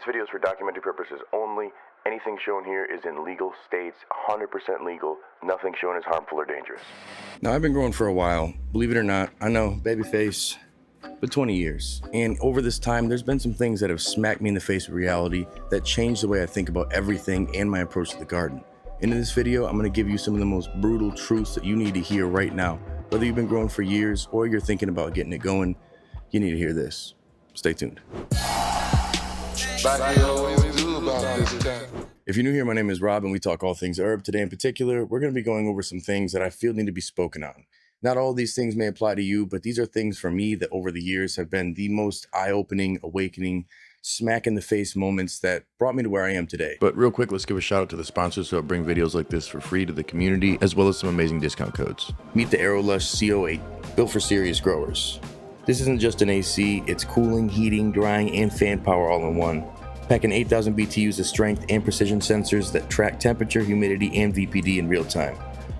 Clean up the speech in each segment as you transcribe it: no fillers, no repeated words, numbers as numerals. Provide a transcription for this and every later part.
This video is for documentary purposes only. Anything shown here is in legal states, 100% legal. Nothing shown is harmful or dangerous. Now, I've been growing for a while, believe it or not. I know, babyface, but 20 years. And over this time, there's been some things that have smacked me in the face of reality that changed the way I think about everything and my approach to the garden. And in this video, I'm going to give you some of the most brutal truths that you need to hear right now. Whether you've been growing for years or you're thinking about getting it going, you need to hear this. Stay tuned. If you're new here, my name is Rob and we talk all things herb. Today in particular, we're going to be going over some things that I feel need to be spoken on. Not all of these things may apply to you, but these are things for me that over the years have been the most eye-opening, awakening, smack in the face moments that brought me to where I am today. But real quick, let's give a shout out to the sponsors who help bring videos like this for free to the community, as well as some amazing discount codes. Meet the AeroLush CO8, built for serious growers. This isn't just an AC, it's cooling, heating, drying, and fan power all in one. Packing 8,000 BTUs of strength and precision sensors that track temperature, humidity, and VPD in real time.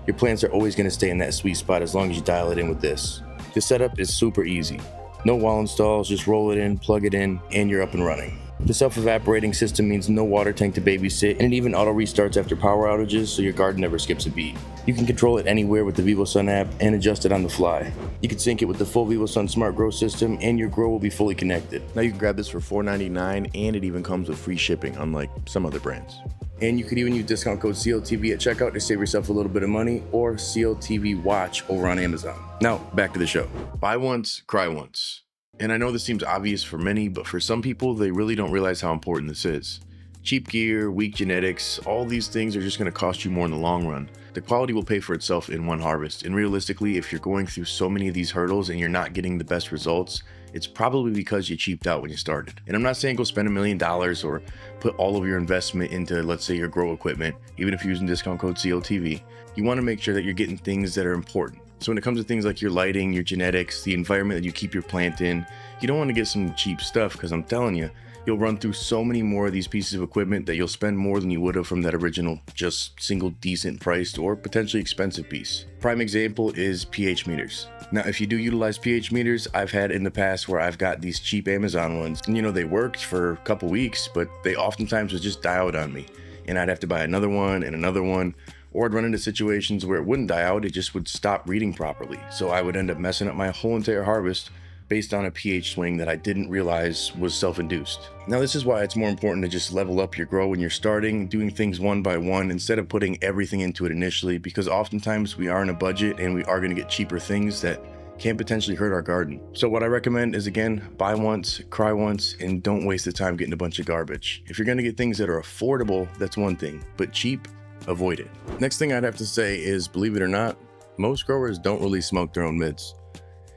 Your plants are always going to stay in that sweet spot as long as you dial it in with this. The setup is super easy. No wall installs, just roll it in, plug it in, and you're up and running. The self-evaporating system means no water tank to babysit, and it even auto-restarts after power outages so your garden never skips a beat. You can control it anywhere with the VivoSun app and adjust it on the fly. You can sync it with the full VivoSun Smart Grow system and your grow will be fully connected. Now you can grab this for $4.99 and it even comes with free shipping, unlike some other brands. And you could even use discount code CLtv at checkout to save yourself a little bit of money, or CLtv Watch over on Amazon. Now, back to the show. Buy once, cry once. And I know this seems obvious for many, but for some people, they really don't realize how important this is. Cheap gear, weak genetics, all these things are just going to cost you more in the long run. The quality will pay for itself in one harvest. And realistically, if you're going through so many of these hurdles and you're not getting the best results, it's probably because you cheaped out when you started. And I'm not saying go spend $1 million or put all of your investment into, let's say, your grow equipment, even if you're using discount code CLtv. You want to make sure that you're getting things that are important. So when it comes to things like your lighting, your genetics, the environment that you keep your plant in, you don't want to get some cheap stuff, because I'm telling you, you'll run through so many more of these pieces of equipment that you'll spend more than you would have from that original just single decent priced or potentially expensive piece. Prime example is pH meters. Now, if you do utilize pH meters, I've had in the past where I've got these cheap Amazon ones, and they worked for a couple weeks, but they oftentimes would just die out on me. And I'd have to buy another one and another one, or I'd run into situations where it wouldn't die out, it just would stop reading properly. So I would end up messing up my whole entire harvest based on a pH swing that I didn't realize was self-induced. Now, this is why it's more important to just level up your grow when you're starting, doing things one by one instead of putting everything into it initially, because oftentimes we are in a budget and we are going to get cheaper things that can potentially hurt our garden. So what I recommend is, again, buy once, cry once, and don't waste the time getting a bunch of garbage. If you're going to get things that are affordable, that's one thing, but cheap, avoid it. Next thing I'd have to say is, believe it or not, most growers don't really smoke their own mids.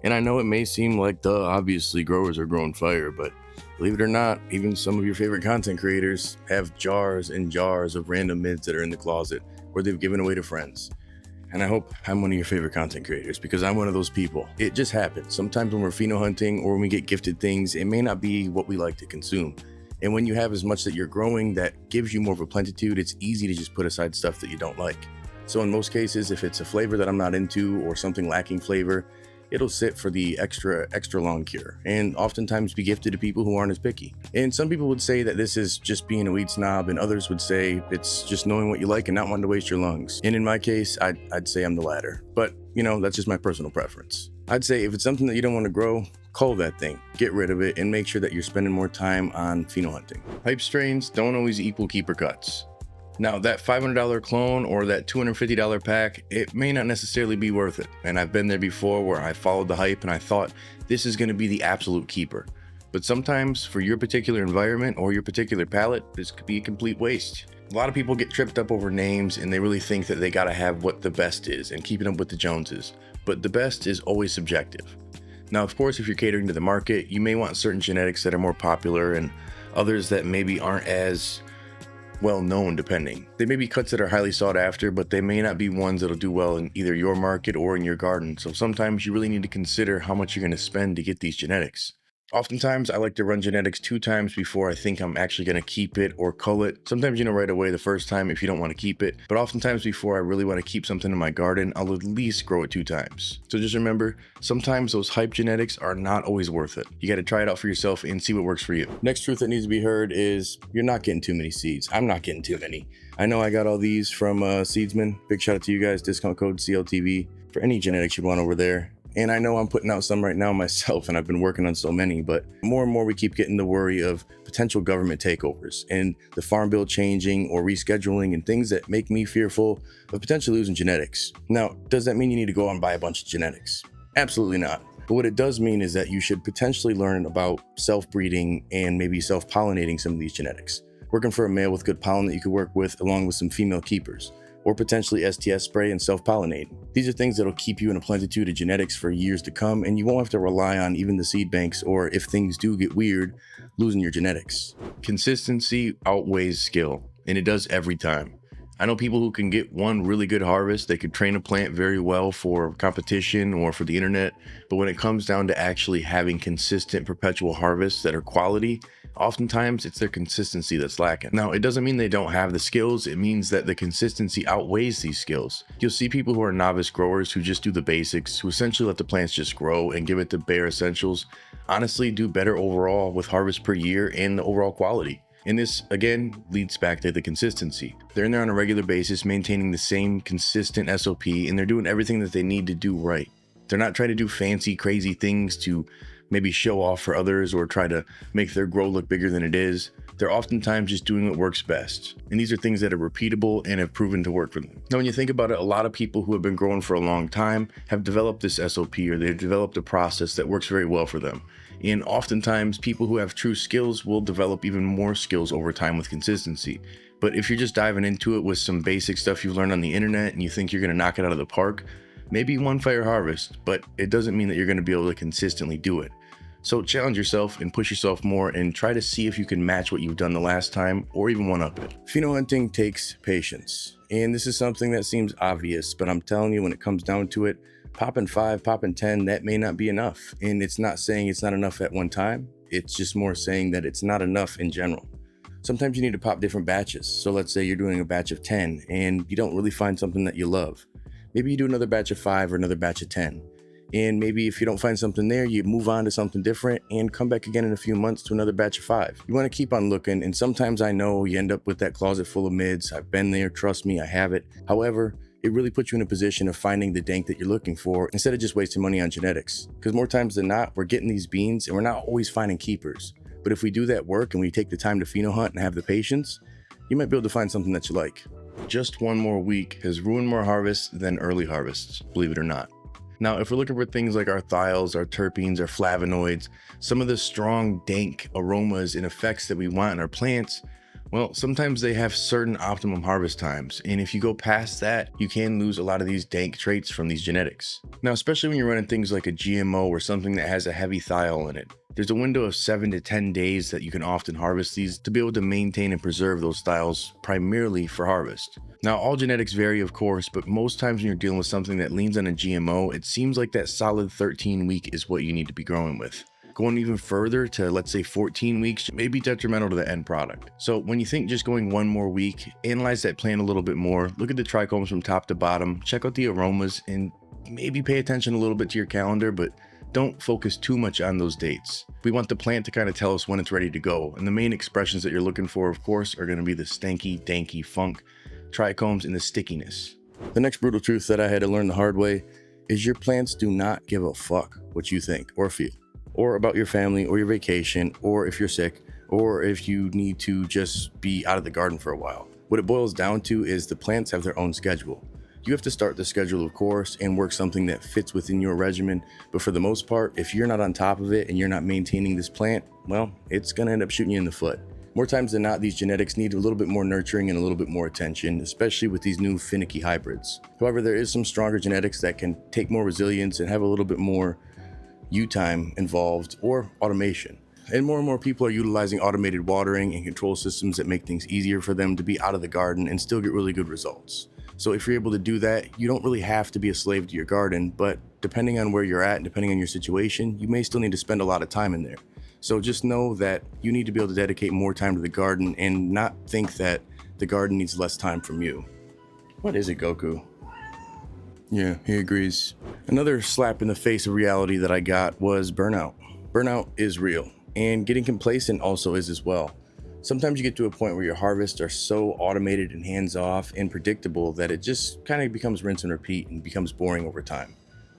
And I know it may seem like, duh, obviously growers are growing fire, but believe it or not, even some of your favorite content creators have jars and jars of random mids that are in the closet or they've given away to friends. And I hope I'm one of your favorite content creators, because I'm one of those people. It just happens. Sometimes when we're pheno hunting or when we get gifted things, it may not be what we like to consume. And when you have as much that you're growing that gives you more of a plenitude, it's easy to just put aside stuff that you don't like. So in most cases, if it's a flavor that I'm not into or something lacking flavor, it'll sit for the extra long cure, and oftentimes be gifted to people who aren't as picky. And some people would say that this is just being a weed snob, and others would say it's just knowing what you like and not wanting to waste your lungs. And in my case, I'd say I'm the latter. But, that's just my personal preference. I'd say if it's something that you don't want to grow, cull that thing, get rid of it, and make sure that you're spending more time on pheno hunting. Hype strains don't always equal keeper cuts. Now, that $500 clone or that $250 pack, it may not necessarily be worth it. And I've been there before where I followed the hype and I thought this is going to be the absolute keeper. But sometimes for your particular environment or your particular palate, this could be a complete waste. A lot of people get tripped up over names and they really think that they got to have what the best is and keeping up with the Joneses. But the best is always subjective. Now, of course, if you're catering to the market, you may want certain genetics that are more popular and others that maybe aren't as well known, depending. They may be cuts that are highly sought after, but they may not be ones that'll do well in either your market or in your garden. So sometimes you really need to consider how much you're going to spend to get these genetics. Oftentimes, I like to run genetics 2 times before I think I'm actually going to keep it or cull it. Sometimes, right away the first time if you don't want to keep it, but oftentimes before I really want to keep something in my garden, I'll at least grow it 2 times. So just remember, sometimes those hype genetics are not always worth it. You got to try it out for yourself and see what works for you. Next truth that needs to be heard is you're not getting too many seeds. I'm not getting too many. I know I got all these from Seedsman. Big shout out to you guys. Discount code CLtv for any genetics you want over there. And I know I'm putting out some right now myself, and I've been working on so many, but more and more we keep getting the worry of potential government takeovers and the farm bill changing or rescheduling and things that make me fearful of potentially losing genetics. Now, does that mean you need to go out and buy a bunch of genetics? Absolutely not. But what it does mean is that you should potentially learn about self-breeding and maybe self-pollinating some of these genetics. Working for a male with good pollen that you could work with along with some female keepers, or potentially STS spray and self-pollinate. These are things that'll keep you in a plenitude of genetics for years to come, and you won't have to rely on even the seed banks, or if things do get weird, losing your genetics. Consistency outweighs skill, and it does every time. I know people who can get one really good harvest, they could train a plant very well for competition or for the internet, but when it comes down to actually having consistent perpetual harvests that are quality, oftentimes it's their consistency that's lacking. Now, it doesn't mean they don't have the skills, it means that the consistency outweighs these skills. You'll see people who are novice growers who just do the basics, who essentially let the plants just grow and give it the bare essentials, honestly do better overall with harvest per year and the overall quality. And this, again, leads back to the consistency. They're in there on a regular basis, maintaining the same consistent SOP, and they're doing everything that they need to do right. They're not trying to do fancy, crazy things to maybe show off for others or try to make their grow look bigger than it is. They're oftentimes just doing what works best. And these are things that are repeatable and have proven to work for them. Now, when you think about it, a lot of people who have been growing for a long time have developed this SOP, or they've developed a process that works very well for them. And oftentimes people who have true skills will develop even more skills over time with consistency. But if you're just diving into it with some basic stuff you've learned on the internet and you think you're gonna knock it out of the park, maybe one fire harvest, but it doesn't mean that you're gonna be able to consistently do it. So challenge yourself and push yourself more and try to see if you can match what you've done the last time or even one up it. Pheno hunting takes patience. And this is something that seems obvious, but I'm telling you, when it comes down to it, popping 5, popping 10, that may not be enough. And it's not saying it's not enough at one time. It's just more saying that it's not enough in general. Sometimes you need to pop different batches. So let's say you're doing a batch of 10 and you don't really find something that you love. Maybe you do another batch of 5 or another batch of 10. And maybe if you don't find something there, you move on to something different and come back again in a few months to another batch of 5. You want to keep on looking, and sometimes I know you end up with that closet full of mids. I've been there, trust me, I have it. However, it really puts you in a position of finding the dank that you're looking for instead of just wasting money on genetics. Because more times than not, we're getting these beans and we're not always finding keepers. But if we do that work and we take the time to pheno hunt and have the patience, you might be able to find something that you like. Just one more week has ruined more harvests than early harvests, believe it or not. Now, if we're looking for things like our thiols, our terpenes, our flavonoids, some of the strong dank aromas and effects that we want in our plants, well, sometimes they have certain optimum harvest times, and if you go past that, you can lose a lot of these dank traits from these genetics. Now, especially when you're running things like a GMO or something that has a heavy thiol in it, there's a window of 7 to 10 days that you can often harvest these to be able to maintain and preserve those thiols primarily for harvest. Now, all genetics vary, of course, but most times when you're dealing with something that leans on a GMO, it seems like that solid 13 week is what you need to be growing with. Going even further to, let's say, 14 weeks may be detrimental to the end product. So when you think just going one more week, analyze that plant a little bit more, look at the trichomes from top to bottom, check out the aromas, and maybe pay attention a little bit to your calendar, but don't focus too much on those dates. We want the plant to kind of tell us when it's ready to go. And the main expressions that you're looking for, of course, are going to be the stanky, danky funk, trichomes, and the stickiness. The next brutal truth that I had to learn the hard way is your plants do not give a fuck what you think or feel, or about your family or your vacation, or if you're sick, or if you need to just be out of the garden for a while. What it boils down to is the plants have their own schedule. You have to start the schedule, of course, and work something that fits within your regimen. But for the most part, if you're not on top of it and you're not maintaining this plant, well, it's gonna end up shooting you in the foot. More times than not, these genetics need a little bit more nurturing and a little bit more attention, especially with these new finicky hybrids. However, there is some stronger genetics that can take more resilience and have a little bit more U-time involved, or automation. And more people are utilizing automated watering and control systems that make things easier for them to be out of the garden and still get really good results. So if you're able to do that, you don't really have to be a slave to your garden, but depending on where you're at and depending on your situation, you may still need to spend a lot of time in there. So just know that you need to be able to dedicate more time to the garden and not think that the garden needs less time from you. What is it, Goku? Yeah, he agrees. Another slap in the face of reality that I got was burnout. Burnout is real, and getting complacent also is as well. Sometimes you get to a point where your harvests are so automated and hands-off and predictable that it just kind of becomes rinse and repeat and becomes boring over time.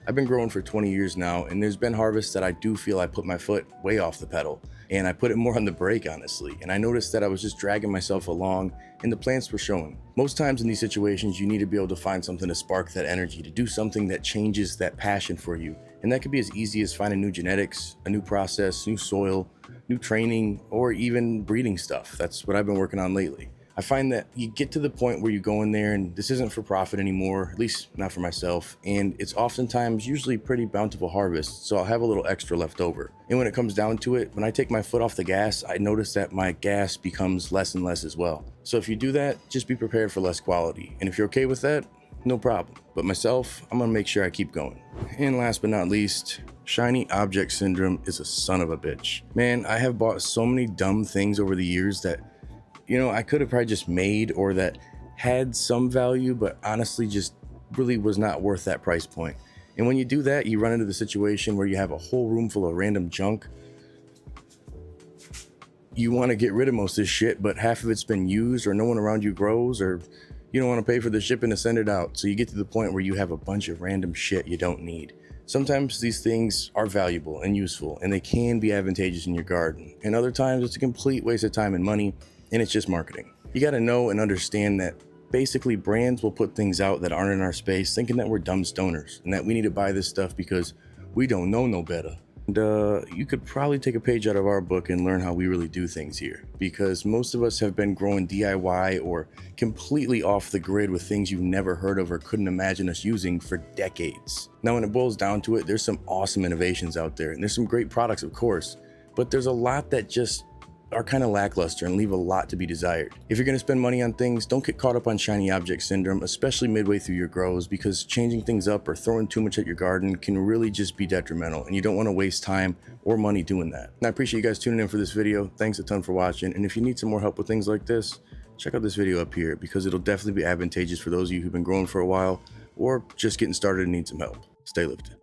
I've been growing for 20 years now, and there's been harvests that I do feel I put my foot way off the pedal, and I put it more on the brake, honestly. And I noticed that I was just dragging myself along, and the plants were showing. Most times in these situations, you need to be able to find something to spark that energy, to do something that changes that passion for you. And that could be as easy as finding new genetics, a new process, new soil, new training, or even breeding stuff. That's what I've been working on lately. I find that you get to the point where you go in there and this isn't for profit anymore, at least not for myself, and it's oftentimes usually pretty bountiful harvest, so I'll have a little extra left over. And when it comes down to it, when I take my foot off the gas, I notice that my gas becomes less and less as well. So if you do that, just be prepared for less quality. And if you're okay with that, no problem. But myself, I'm gonna make sure I keep going. And last but not least, shiny object syndrome is a son of a bitch. Man, I have bought so many dumb things over the years that I could have probably just made or that had some value, but honestly just really was not worth that price point. And when you do that, you run into the situation where you have a whole room full of random junk. You want to get rid of most of this shit, but half of it's been used or no one around you grows, or you don't want to pay for the shipping to send it out. So you get to the point where you have a bunch of random shit you don't need. Sometimes these things are valuable and useful, and they can be advantageous in your garden. And other times it's a complete waste of time and money, and it's just marketing. You got to know and understand that basically brands will put things out that aren't in our space, thinking that we're dumb stoners and that we need to buy this stuff because we don't know no better. And you could probably take a page out of our book and learn how we really do things here, because most of us have been growing DIY or completely off the grid with things you've never heard of or couldn't imagine us using for decades. Now, when it boils down to it, there's some awesome innovations out there, and there's some great products, of course, but there's a lot that just are kind of lackluster and leave a lot to be desired. If you're going to spend money on things, don't get caught up on shiny object syndrome, especially midway through your grows, because changing things up or throwing too much at your garden can really just be detrimental, and you don't want to waste time or money doing that. And I appreciate you guys tuning in for this video. Thanks a ton for watching, and if you need some more help with things like this, check out this video up here, because it'll definitely be advantageous for those of you who've been growing for a while or just getting started and need some help. Stay lifted.